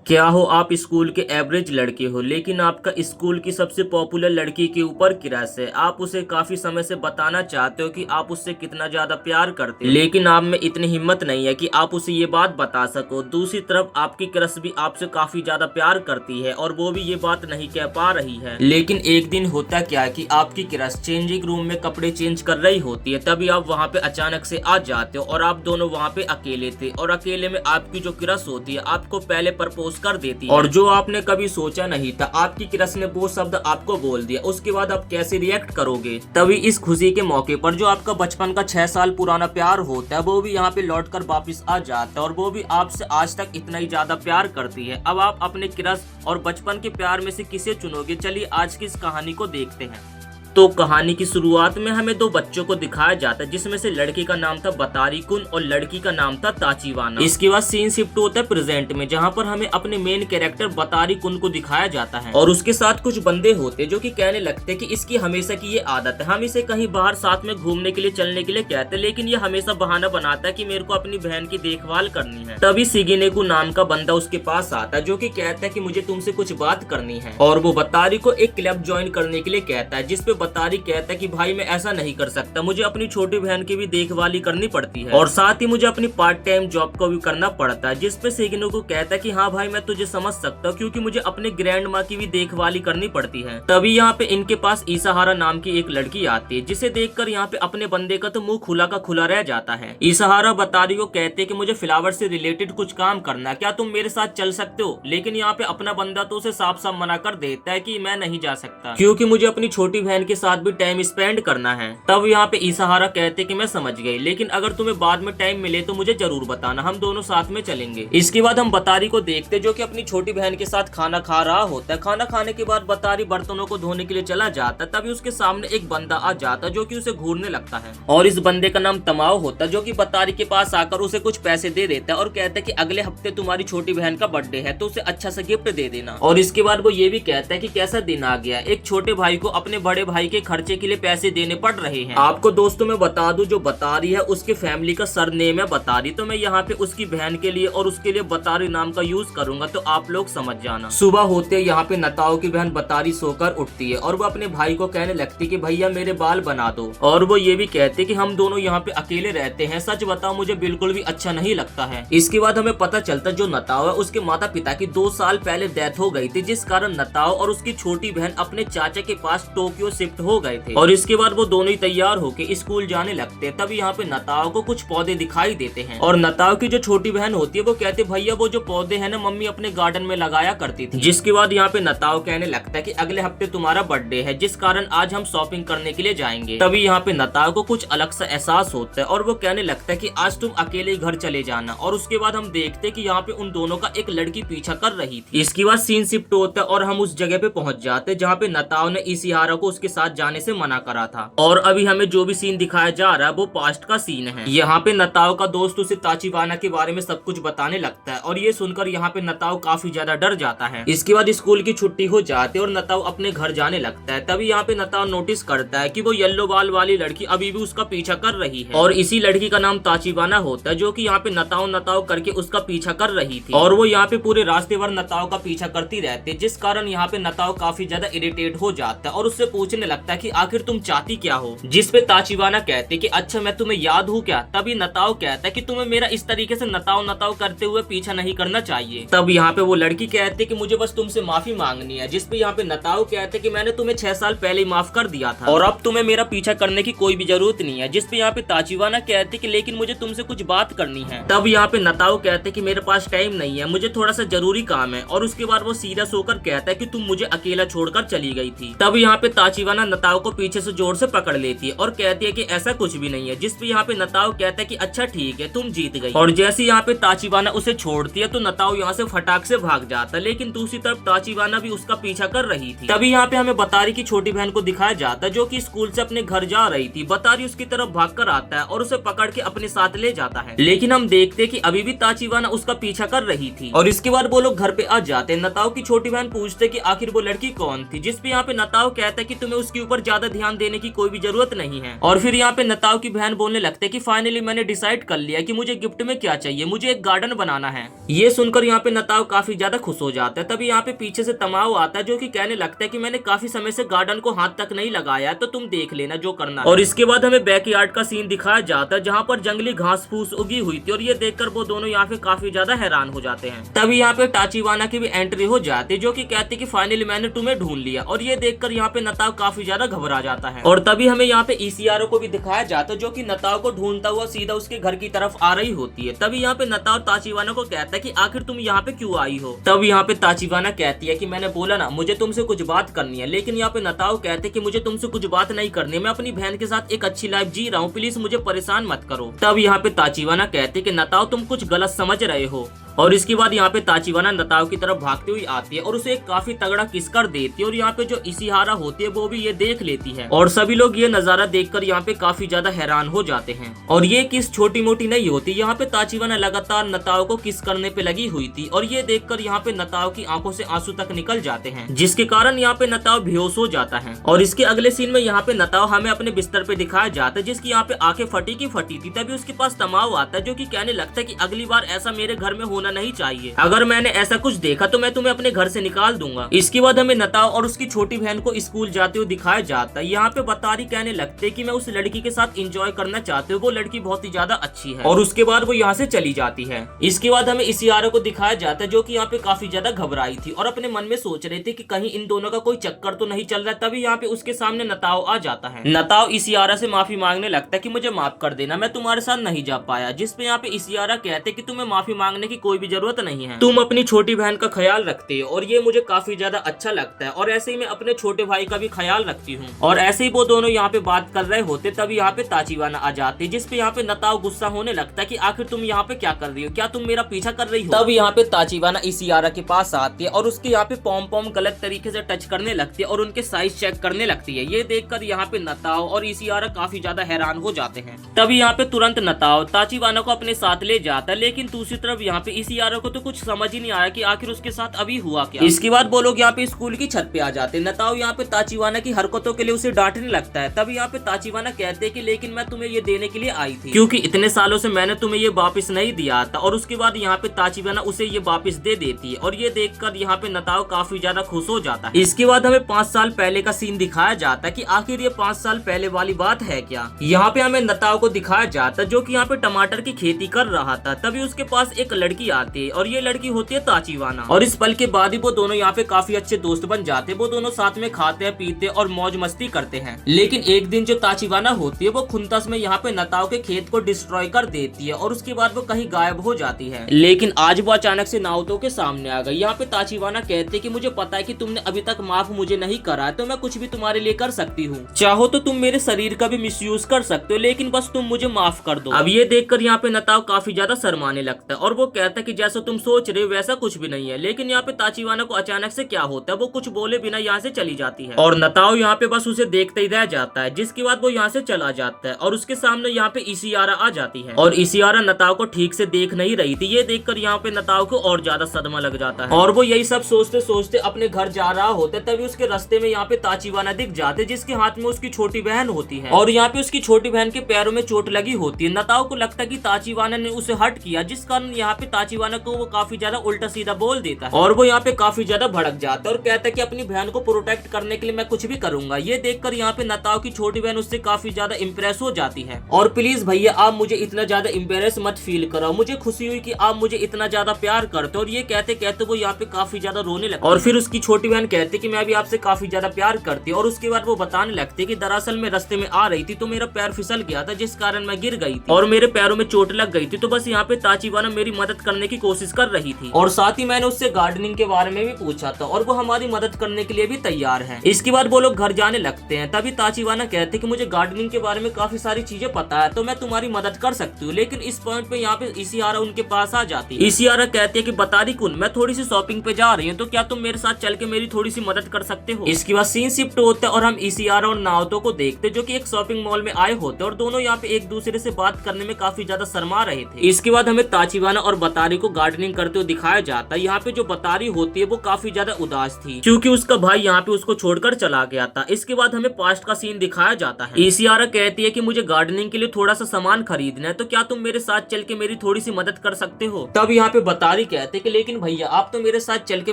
क्या हो आप स्कूल के एवरेज लड़के हो, लेकिन आपका स्कूल की सबसे पॉपुलर लड़की के ऊपर क्रश है। आप उसे काफी समय से बताना चाहते हो कि आप उससे कितना ज्यादा प्यार करते हो, लेकिन आप में इतनी हिम्मत नहीं है कि आप उसे ये बात बता सको। दूसरी तरफ आपकी क्रश भी आपसे काफी ज्यादा प्यार करती है और वो भी ये बात नहीं कह पा रही है। लेकिन एक दिन होता क्या कि आपकी क्रश चेंजिंग रूम में कपड़े चेंज कर रही होती है, तभी आप वहाँ पे अचानक से आ जाते हो और आप दोनों वहाँ पे अकेले थे और अकेले में आपकी जो क्रश होती है आपको पहले प्रपोज कर देती है और जो आपने कभी सोचा नहीं था, आपकी क्रश ने वो शब्द आपको बोल दिया। उसके बाद आप कैसे रिएक्ट करोगे? तभी इस खुशी के मौके पर जो आपका बचपन का 6 साल पुराना प्यार होता है वो भी यहाँ पे लौट कर वापिस आ जाता है और वो भी आपसे आज तक इतना ही ज्यादा प्यार करती है। अब आप अपने क्रश और बचपन के प्यार में से किसे चुनोगे? चलिए आज की इस कहानी को देखते हैं। तो कहानी की शुरुआत में हमें दो बच्चों को दिखाया जाता है, जिसमें से लड़के का नाम था बतारी कुन और लड़की का नाम था ताचीवाना। इसके बाद सीन शिफ्ट होता है प्रेजेंट में, जहां पर हमें अपने मेन कैरेक्टर बतारी कुन को दिखाया जाता है और उसके साथ कुछ बंदे होते हैं जो कि कहने लगते हैं कि इसकी हमेशा की ये आदत है, हम इसे कहीं बाहर साथ में घूमने के लिए चलने के लिए कहते हैं, लेकिन ये हमेशा बहाना बनाता है कि मेरे को अपनी बहन की देखभाल करनी है। तभी सिगिनेकु नाम का बंदा उसके पास आता है जो कि कहता है कि मुझे तुमसे कुछ बात करनी है और वो बतारी को एक क्लब ज्वाइन करने के लिए कहता है, जिसपे बतारी कहता है कि भाई मैं ऐसा नहीं कर सकता, मुझे अपनी छोटी बहन की भी देखभाली करनी पड़ती है और साथ ही मुझे अपनी पार्ट टाइम जॉब को भी करना पड़ता है। जिसपे सिगिनो को कहता है कि हाँ भाई मैं तुझे समझ सकता हूँ, क्योंकि मुझे अपने ग्रैंड माँ की भी देखभाली करनी पड़ती है। तभी यहाँ पे इनके पास ईसाहारा नाम की एक लड़की आती है, जिसे देखकर यहाँ पे अपने बंदे का तो मुंह खुला का खुला रह जाता है। ईसाहारा बतारी को कहते हैं कि मुझे फ्लावर से रिलेटेड कुछ काम करना है, क्या तुम मेरे साथ चल सकते हो? लेकिन यहाँ पे अपना बंदा तो उसे साफ साफ मना कर देता है कि मैं नहीं जा सकता, क्योंकि मुझे अपनी छोटी बहन के साथ भी टाइम स्पेंड करना है। तब यहाँ पे ईसाहारा कहते कि मैं समझ गई, लेकिन अगर तुम्हें बाद में टाइम मिले तो मुझे जरूर बताना, हम दोनों साथ में चलेंगे। इसके बाद हम बतारी को देखते जो कि अपनी छोटी बहन के साथ खाना खा रहा होता है। खाना खाने के बाद बतारी बर्तनों को धोने के लिए चला जाता है, तभी उसके सामने एक बंदा आ जाता जो कि उसे घूरने लगता है और इस बंदे का नाम तमाओ होता है, जो कि बतारी के पास आकर उसे कुछ पैसे दे देता है और कहता है कि अगले हफ्ते तुम्हारी छोटी बहन का बर्थडे है तो उसे अच्छा सा गिफ्ट दे देना। और इसके बाद वो ये भी कहता है कि कैसा दिन आ गया, एक छोटे भाई को अपने बड़े भाई के खर्चे के लिए पैसे देने पड़ रहे हैं। आपको दोस्तों मैं बता दूं, जो बतारी है उसके फैमिली का सरनेम है बतारी, तो मैं यहाँ पे उसकी बहन के लिए और उसके लिए बतारी नाम का यूज करूंगा, तो आप लोग समझ जाना। सुबह होते यहाँ पे नताओ की बहन बतारी सोकर उठती है और वो अपने भाई को कहने लगती कि भैया मेरे बाल बना दो, और वो ये भी कहते कि हम दोनों यहाँ पे अकेले रहते हैं, सच बताओ मुझे बिल्कुल भी अच्छा नहीं लगता है। इसके बाद हमें पता चलता जो नताओ है उसके माता पिता की 2 साल पहले डेथ हो गई थी, जिस कारण नताओ और उसकी छोटी बहन अपने चाचा के पास टोक्यो शिफ्ट हो गए थे और इसके बाद वो दोनों ही तैयार होके स्कूल जाने लगते हैं। तभी यहाँ पे नताओ को कुछ पौधे दिखाई देते हैं और नताओ की जो छोटी बहन होती है वो कहते भैया वो जो पौधे हैं ना मम्मी अपने गार्डन में लगाया करती थी। जिसके बाद यहाँ पे नताओ कहने लगता है कि अगले हफ्ते तुम्हारा बर्थडे है, जिस कारण आज हम शॉपिंग करने के लिए जाएंगे। तभी यहाँ पे नताओ को कुछ अलग सा एहसास होता है और वो कहने लगता है कि आज तुम अकेले घर चले जाना। और उसके बाद हम देखते कि यहाँ पे उन दोनों का एक लड़की पीछा कर रही थी। इसके बाद सीन शिफ्ट होता है और हम उस जगह पे पहुंच जाते हैं जहाँ पे नताओ ने ईसाहारा को उसके साथ जाने से मना करा था। और अभी हमें जो भी सीन दिखाया जा रहा है वो पास्ट का सीन है। यहाँ पे नताओ का दोस्त उसे ताचीवाना के बारे में सब कुछ बताने लगता है और ये सुनकर यहाँ पे नताओ काफी ज्यादा डर जाता है। इसके बाद स्कूल की छुट्टी हो जाती है और नताओ अपने घर जाने लगता है। तभी यहाँ पे नताओ नोटिस करता है कि वो येलो बाल वाली लड़की अभी भी उसका पीछा कर रही है और इसी लड़की का नाम ताचीवाना होता है, जो कि यहाँ पे नताओ नताओ करके उसका पीछा कर रही थी और वो यहाँ पे पूरे रास्ते भर नताओ का पीछा करती रहती है, जिस कारण यहाँ पे नताओ काफी ज्यादा इरिटेट हो जाता है और उससे पूछने लगता है कि आखिर तुम चाहती क्या हो? जिस पे ताचीवाना कहते कि अच्छा मैं तुम्हें याद हूँ क्या? तभी नताओ कहता है कि तुम्हें मेरा इस तरीके से नताओ नताओ करते हुए पीछा नहीं करना चाहिए। तब यहाँ पे वो लड़की कहती कि मुझे बस तुमसे माफी मांगनी है। जिस पे यहाँ पे नताओ कहते कि मैंने तुम्हें 6 साल पहले ही माफ कर दिया था और अब तुम्हें मेरा पीछा करने की कोई भी जरूरत नहीं है। जिस पे यहाँ पे ताचीवाना कहते कि लेकिन मुझे तुमसे कुछ बात करनी है। तब यहाँ पे नताओ कहते कि मेरे पास टाइम नहीं है, मुझे थोड़ा सा जरूरी काम है। और उसके बाद वो सीरियस होकर कहता है कि तुम मुझे अकेला छोड़कर चली गई थी। तब यहाँ पे ताचीवाना नताओ को पीछे से जोर से पकड़ लेती है और कहती है कि ऐसा कुछ भी नहीं है। जिस पे यहाँ पे नताओ कहता है कि अच्छा ठीक है तुम जीत गई। और जैसे यहाँ पे ताचीवाना उसे छोड़ती है तो नताओ यहाँ से फटाक से भाग जाता है, लेकिन दूसरी तरफ ताचीवाना भी उसका पीछा कर रही थी। तभी यहाँ पे हमें बतारी की छोटी बहन को दिखाया जाता है जो कि स्कूल से अपने घर जा रही थी। बतारी उसकी तरफ भागकर आता है और उसे पकड़ के अपने साथ ले जाता है, लेकिन हम देखते कि अभी भी ताचीवाना उसका पीछा कर रही थी। और इसके बाद वो लोग घर पे आ जाते हैं। नताओ की छोटी बहन पूछते कि आखिर वो लड़की कौन थी? जिस पे यहाँ पे नताओ कहता है कि तुम्हें उसके ऊपर ज्यादा ध्यान देने की कोई भी जरूरत नहीं है। और फिर यहाँ पे नताओ की बहन बोलने लगते कि फाइनली मैंने डिसाइड कर लिया कि मुझे गिफ्ट में क्या चाहिए, मुझे एक गार्डन बनाना है। ये सुनकर यहाँ पे नताओ काफी ज्यादा खुश हो जाता है। तभी यहाँ पे पीछे से तमाओ आता है जो कि कहने लगता है कि मैंने काफी समय से गार्डन को हाथ तक नहीं लगाया है, तो तुम देख लेना जो करना है। और इसके बाद हमें बैकयार्ड का सीन दिखाया जाता है जहाँ पर जंगली घास फूस उगी हुई थी और ये देखकर वो दोनों यहाँ पे काफी ज्यादा हैरान हो जाते हैं। तभी यहाँ पे टाचीवाना की भी एंट्री हो जाती है जो कि कहती कि फाइनली मैंने तुम्हें ढूंढ लिया। और ये देखकर यहाँ पे नताओ काफी ज्यादा घबरा जाता है। और तभी हमें यहाँ पे ईसीआरओ को भी दिखाया जाता है जो कि नताओ को ढूंढता हुआ सीधा उसके घर की तरफ आ रही होती है। तभी यहाँ पे नताओ ताचीवाना को कहता है कि आखिर तुम यहाँ पे क्यों आई हो। तब यहाँ पे ताचीवाना कहती है कि मैंने बोला ना मुझे तुमसे कुछ बात करनी है। लेकिन यहाँ पे नताओ कहते कि मुझे तुमसे कुछ बात नहीं करनी, मैं अपनी बहन के साथ एक अच्छी लाइफ जी रहा हूँ, प्लीज मुझे परेशान मत करो। तब यहाँ पे ताचीवाना कहते कि नताओ तुम कुछ गलत समझ रहे हो। और इसके बाद यहाँ पे ताचीवाना नताओ की तरफ भागती हुई आती है और उसे एक काफी तगड़ा किस कर देती है। और यहाँ पे जो इशिहारा होती है वो भी ये देख लेती है और सभी लोग ये नजारा देखकर यहाँ पे काफी ज्यादा हैरान हो जाते हैं। और ये किस छोटी मोटी नहीं होती, यहाँ पे ताचीवाना लगातार नताओ को किस करने पे लगी हुई थी और ये देखकर यहाँ पे नताओ की आंखों से आंसू तक निकल जाते हैं, जिसके कारण यहाँ पे नताओ बेहोश हो जाता है। और इसके अगले सीन में यहाँ पे नताओ हमें अपने बिस्तर पे दिखाया जाता है जिसकी यहाँ पे आंखें फटी की फटी थी। तभी उसके पास तमाओ आता है जो कि कहने लगता है कि अगली बार ऐसा मेरे घर में होना नहीं चाहिए, अगर मैंने ऐसा कुछ देखा तो मैं तुम्हें अपने घर से निकाल दूंगा। इसके बाद हमें नताओ और उसकी छोटी बहन को स्कूल जाते हुए दिखाया जाता है। यहाँ पे बतारी कहने लगते कि मैं उस लड़की के साथ एंजॉय करना चाहती हूँ, वो लड़की बहुत ही ज्यादा अच्छी है। और उसके बाद वो यहाँ से चली जाती है। इसके बाद हमें इशिहारा को दिखाया जाता है जो कि यहाँ पे काफी ज्यादा घबराई थी और अपने मन में सोच रहे थे कि कहीं इन दोनों का कोई चक्कर तो नहीं चल रहा। तभी यहाँ पे उसके सामने नताओ आ जाता है। नताओ इशिहारा से माफी मांगने लगता है कि मुझे माफ कर देना, मैं तुम्हारे साथ नहीं जा पाया। जिसपे यहाँ पे इशिहारा कहते कि तुम्हें माफी मांगने की कोई भी जरूरत नहीं है, तुम अपनी छोटी बहन का ख्याल रखते हो और ये मुझे काफी ज्यादा अच्छा लगता है। और ऐसे ही मैं अपने छोटे भाई का भी ख्याल रखती हूँ। और ऐसे ही वो दोनों यहाँ पे बात कर रहे होते तभी यहाँ पे ताचीवाना आ जाती, जिसपे यहाँ पे नताओ गुस्सा होने लगता है कि आखिर तुम यहाँ पे क्या कर रही हो, क्या तुम मेरा पीछा कर रही हो। तब यहाँ पे ताचीवाना इशिहारा के पास आती है और उसके यहाँ पे पॉम पॉम गलत तरीके से टच करने लगती है और उनके साइज चेक करने लगती है। ये देखकर यहाँ पे नताओ और इशिहारा काफी ज्यादा हैरान हो जाते हैं। तभी यहाँ पे तुरंत नताओ ताचीवाना को अपने साथ ले जाता है। लेकिन दूसरी तरफ यहाँ पे इशिहारा को तो कुछ समझ ही नहीं आया कि आखिर उसके साथ अभी हुआ क्या। इसके बाद वो लोग यहाँ पे स्कूल की छत पे आ जाते हैं। नताओ यहाँ पे ताचीवाना की हरकतों के लिए उसे डांटने लगता है। तभी यहाँ पे ताचीवाना कहते हैं कि लेकिन मैं तुम्हें ये देने के लिए आई थी क्योंकि इतने सालों से मैंने तुम्हें ये वापस नहीं दिया था। और उसके बाद यहाँ पे ताचीवाना उसे ये वापस दे देती है और ये देखकर यहाँ पे नताओ काफी ज्यादा खुश हो जाता है। इसके बाद हमें 5 साल पहले का सीन दिखाया जाता है कि आखिर ये 5 साल पहले वाली बात है क्या। यहाँ पे हमें नताओ को दिखाया जाता है जो कि यहाँ पे टमाटर की खेती कर रहा था। तभी उसके पास एक लड़की आती है और ये लड़की होती है ताचीवाना। और इस पल के बाद ही वो दोनों यहाँ पे काफी अच्छे दोस्त बन जाते हैं। वो दोनों साथ में खाते हैं, पीते और मौज मस्ती करते हैं। लेकिन एक दिन जो ताचीवाना होती है वो खुंतस में यहाँ पे नताओ के खेत को डिस्ट्रॉय कर देती है और उसके बाद वो कहीं गायब हो जाती है। लेकिन आज वो अचानक से नाओतो के सामने आ गई। यहाँ पे ताचीवाना कहते कि मुझे पता है कि तुमने अभी तक माफ मुझे नहीं करा, तो मैं कुछ भी तुम्हारे लिए कर सकती हूँ। चाहो तो तुम मेरे शरीर का भी मिसयूज कर सकते हो, लेकिन बस तुम मुझे माफ कर दो। अब ये देखकर यहाँ पे नताओ काफी ज्यादा शर्माने लगता है और वो कहता है कि जैसा तुम सोच रहे हो वैसा कुछ भी नहीं है। लेकिन यहाँ पे ताचीवाना को अचानक से क्या होता है, वो कुछ बोले बिना यहाँ से चली जाती है और नताओ यहाँ पे बस उसे देखते ही रह जाता है। जिसके बाद वो यहाँ से चला जाता है और उसके सामने यहाँ पे इशिहारा आ जाती है और इशिहारा नताओ को ठीक से देख नहीं रही थी। ये देखकर यहाँ पे नताओ को और ज्यादा सदमा लग जाता है और वो यही सब सोचते सोचते अपने घर जा रहा होता है। तभी उसके रास्ते में यहाँ पे ताचीवाना दिख जाते जिसके हाथ में उसकी छोटी बहन होती है और यहाँ पे उसकी छोटी बहन के पैरों में चोट लगी होती है। नताओ को लगता है कि ताचीवाना ने उसे हर्ट किया, जिस कारण यहाँ पे ताचीवाना को वो काफी ज्यादा उल्टा सीधा बोल देता है और वो यहाँ पे काफी ज्यादा भड़क जाता है और कहता है कि अपनी बहन को प्रोटेक्ट करने के लिए मैं कुछ भी करूंगा। ये देखकर यहाँ पे नताओ की छोटी बहन उससे काफी ज्यादा इम्प्रेस हो जाती है और प्लीज भैया आप मुझे इतना ज्यादा इम्प्रेस मत फील कराओ, मुझे खुशी हुई कि आप मुझे इतना ज्यादा प्यार करते। और ये कहते कहते वो यहाँ पे काफी ज्यादा रोने लगती और फिर उसकी छोटी बहन कहती कि मैं भी आपसे काफी ज्यादा प्यार करती। और उसके बाद वो बताने लगती कि दरअसल मैं रास्ते में आ रही थी तो मेरा पैर फिसल गया था, जिस कारण मैं गिर गई थी और मेरे पैरों में चोट लग गई थी। तो बस यहाँ पे ताचीवाना मेरी मदद करने की कोशिश कर रही थी और साथ ही मैंने उससे गार्डनिंग के बारे में भी पूछा था और वो हमारी मदद करने के लिए भी तैयार है। इसके बाद वो लोग घर जाने लगते हैं। तभी ताचीवाना कहते कि मुझे गार्डनिंग के बारे में काफी सारी चीजें पता है, तो मैं तुम्हारी मदद कर सकती हूँ। लेकिन इस पॉइंट पे यहाँ पे इशिहारा उनके पास आ जाती है। इशिहारा कहती है कि बतारी कुन मैं थोड़ी सी शॉपिंग पे जा रही हूँ, तो क्या तुम मेरे साथ चल के मेरी थोड़ी सी मदद कर सकते हो। इसके बाद सीन शिफ्ट होता है और हम इशिहारा और नाओतो को देखते जो कि एक शॉपिंग मॉल में आए होते और दोनों यहाँ पे एक दूसरे से बात करने में काफी ज्यादा शर्मा रहे थे। इसके बाद हमें ताचीवाना और बतारी बतारी को गार्डनिंग करते हुए दिखाया जाता है। यहाँ पे जो बतारी होती है वो काफी ज्यादा उदास थी क्योंकि उसका भाई यहाँ पे उसको छोड़कर चला गया था। इसके बाद हमें पास्ट का सीन दिखाया जाता है। इसियारा कहती है कि मुझे गार्डनिंग के लिए थोड़ा सा सामान खरीदना है, तो क्या तुम मेरे साथ चल के मेरी थोड़ी सी मदद कर सकते हो। तब यहाँ पे बतारी कहते कि लेकिन भैया आप तो मेरे साथ चल के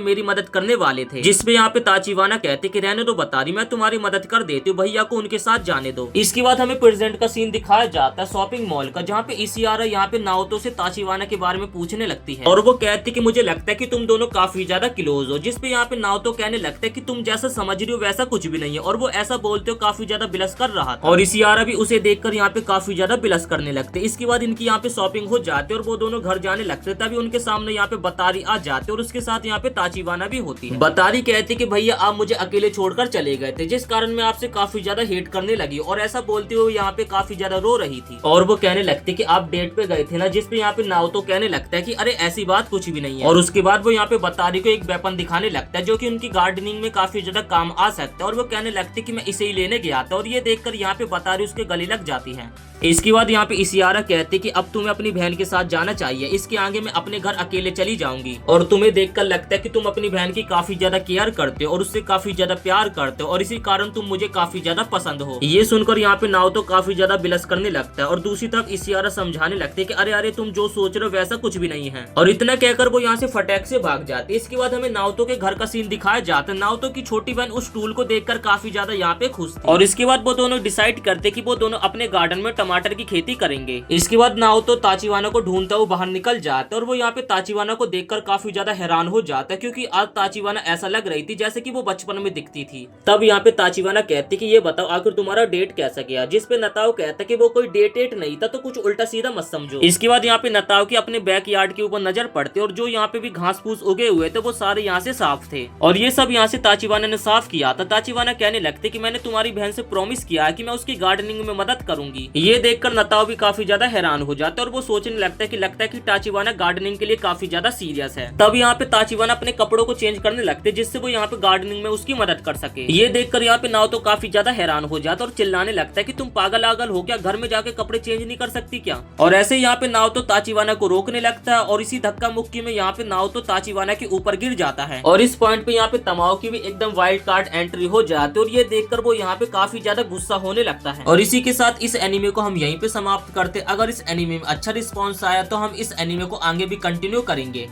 मेरी मदद करने वाले थे। जिसपे यहाँ पे ताचिवाना कहते कि रहने दो बतारी, मैं तुम्हारी मदद कर देती हूँ, भैया को उनके साथ जाने दो। इसके बाद हमें प्रेजेंट का सीन दिखाया जाता है शॉपिंग मॉल का, जहाँ पे इसियारा यहाँ पे नाओतो से ताचिवाना के बारे में पूछने लगती है और वो कहती कि मुझे लगता है कि तुम दोनों काफी ज्यादा क्लोज हो। जिसपे यहाँ पे नाओतो कहने लगता है कि तुम जैसा समझ रही हो वैसा कुछ भी नहीं है, और वो ऐसा बोलते हो काफी ज्यादा बिलस कर रहा था। और इसियारा भी उसे देखकर यहाँ पे काफी ज्यादा बिलस करने लगते। इसके बाद इनकी यहाँ पे शॉपिंग हो जाती है और वो दोनों घर जाने लगते। तभी उनके सामने यहाँ पे बतारी आ जाते और उसके साथ यहाँ पे ताचिवाना भी होती है। बतारी कहती कि भैया आप मुझे अकेले छोड़कर चले गए थे, जिस कारण मैं आपसे काफी ज्यादा हेट करने लगी, और ऐसा बोलते हुए यहाँ पे काफी ज्यादा रो रही थी। और वो कहने लगती कि आप डेट पे गए थे ना, जिसपे यहाँ पे नाओतो कहने लगता है कि अरे ऐसी बात कुछ भी नहीं है। और उसके बाद वो यहाँ पे बतारी को एक वेपन दिखाने लगता है जो कि उनकी गार्डनिंग में काफी ज्यादा काम आ सकता है, और वो कहने लगती कि मैं इसे ही लेने गया था। और ये देखकर यहाँ पे बतारी उसके गले लग जाती है। इसके बाद यहाँ पे इसियारा कहती कि अब तुम्हें अपनी बहन के साथ जाना चाहिए, इसके आगे मैं अपने घर अकेले चली जाऊंगी। और तुम्हें देखकर लगता है कि तुम अपनी बहन की काफी ज्यादा केयर करते हो और उससे काफी ज्यादा प्यार करते हो, और इसी कारण तुम मुझे काफी ज्यादा पसंद हो। ये सुनकर यहाँ पे नाओतो काफी ज्यादा बिलस करने लगता है, और दूसरी तरफ इसियारा समझाने लगते है कि अरे अरे तुम जो सोच रहे हो वैसा कुछ भी नहीं है। और इतना कहकर वो यहाँ से फटाक से भाग जाती है। इसके बाद हमें नाओतो के घर का सीन दिखाया जाता है। नाओतो की छोटी बहन उस टूल को देखकर काफी ज्यादा यहाँ पे खुश थी, और इसके बाद वो दोनों डिसाइड करते कि वो दोनों अपने गार्डन में टमाटर की खेती करेंगे। इसके बाद नाओतो ताचिवाना को ढूंढता हुआ बाहर निकल जाता है, और वो यहाँ पे ताचिवाना को देखकर काफी ज्यादा हैरान हो जाता है क्योंकि आज ताचिवाना ऐसा लग रही थी जैसे कि वो बचपन में दिखती थी। तब यहाँ पे ताचिवाना कहती कि ये बताओ आखिर तुम्हारा डेट कैसा गया। जिसपे नताओ कहता कि वो कोई डेट नहीं था, तो कुछ उल्टा सीधा मत समझो। इसके बाद यहाँ पे नताओ की अपने बैक यार्ड के ऊपर नजर पड़ती और जो यहाँ पे भी घास फूस उगे हुए थे वो सारे यहाँ से साफ थे, और ये सब यहाँ से ताचिवाना ने साफ किया था। ताचिवाना कहने लगते कि मैंने तुम्हारी बहन से प्रॉमिस किया है कि मैं उसकी गार्डनिंग में मदद करूंगी। ये देखकर नताओ भी काफी ज्यादा हैरान हो जाता है, और वो सोचने लगता है कि ताचिवाना गार्डनिंग के लिए काफी ज्यादा सीरियस है। तब यहाँ पे ताचिवाना अपने कपड़ों को चेंज करने लगते जिससे वो यहाँ पे गार्डनिंग में उसकी मदद कर सके। ये देखकर यहाँ पे नाओतो काफी ज्यादा हैरान हो जाता और चिल्लाने लगता है कि तुम पागल आगल हो क्या, घर में जाके कपड़े चेंज नहीं कर सकती क्या। और ऐसे यहाँ पे नाओतो ताचिवाना को रोकने लगता है, और इसी धक्का मुक्की में यहाँ पे नाओतो ताचिवाना के ऊपर गिर जाता है। और इस पॉइंट पे यहाँ पे तमाओ की भी एकदम वाइल्ड कार्ड एंट्री हो जाती है, और ये देखकर वो यहाँ पे काफी ज्यादा गुस्सा होने लगता है। और इसी के साथ इस एनीमे को हम यहीं पे समाप्त करते। अगर इस एनीमे में अच्छा रिस्पॉन्स आया तो हम इस एनीमे को आगे भी कंटिन्यू करेंगे।